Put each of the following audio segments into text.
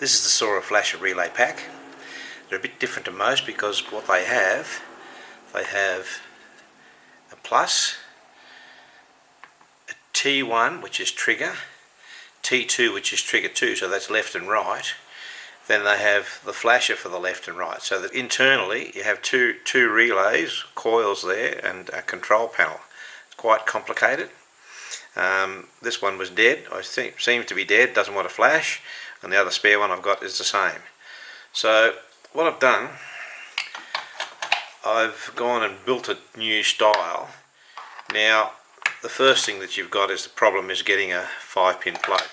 This is the Soarer Flasher Relay pack. They're a bit different to most because what they have a plus, a T1 which is trigger, T2 which is trigger 2, so that's left and right. Then they have the flasher for the left and right, so that internally you have two relays, coils there, and a control panel. It's quite complicated. This one was dead. I think seems to be dead, doesn't want to flash, and the other spare one I've got is the same. So what I've done, I've gone and built a new style. Now the first thing that you've got is the problem is getting a 5-pin plug.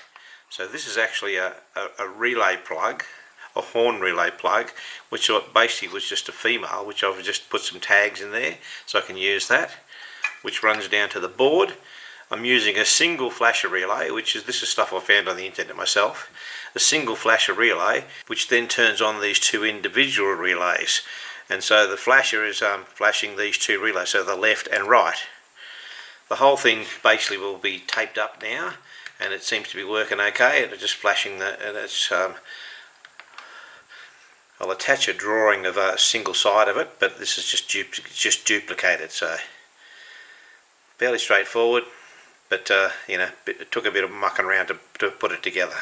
So this is actually a relay plug, a horn relay plug, which basically was just a female, which I've just put some tags in there so I can use that, which runs down to the board. I'm using a single flasher relay, this is stuff I found on the internet myself, a single flasher relay, which then turns on these two individual relays. And so the flasher is flashing these two relays, so the left and right. The whole thing basically will be taped up now, and it seems to be working okay. It's just flashing and it's I'll attach a drawing of a single side of it, but this is just duplicated, so fairly straightforward. But you know, it took a bit of mucking around to put it together.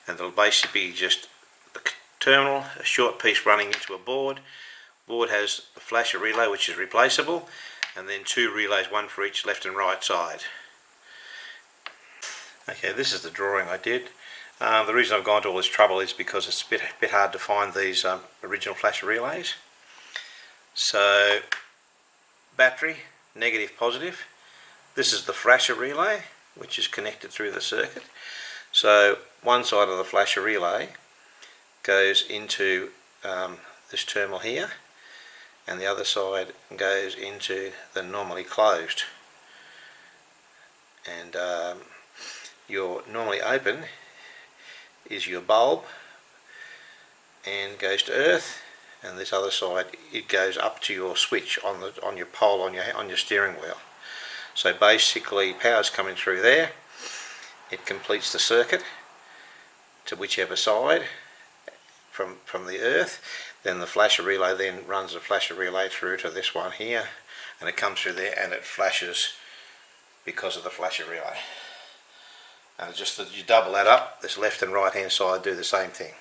And it'll basically be just the terminal, a short piece running into a board. Board has the flasher relay, which is replaceable, and then two relays, one for each left and right side. Okay, this is the drawing I did. The reason I've gone to all this trouble is because it's a bit hard to find these original flasher relays. So battery, negative, positive. This is the flasher relay, which is connected through the circuit. So one side of the flasher relay goes into this terminal here, and the other side goes into the normally closed. And your normally open is your bulb and goes to earth, and this other side it goes up to your switch on your pole on your steering wheel. So basically power's coming through there, it completes the circuit to whichever side from the earth, then the flasher relay then runs the flasher relay through to this one here, and it comes through there and it flashes because of the flasher relay. And just that you double that up, this left and right hand side do the same thing.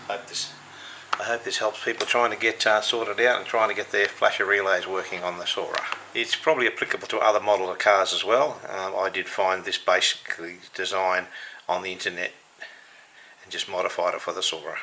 I hope this helps people trying to get sorted out and trying to get their flasher relays working on the Soarer. It's probably applicable to other model of cars as well. I did find this basically design on the internet and just modified it for the Soarer.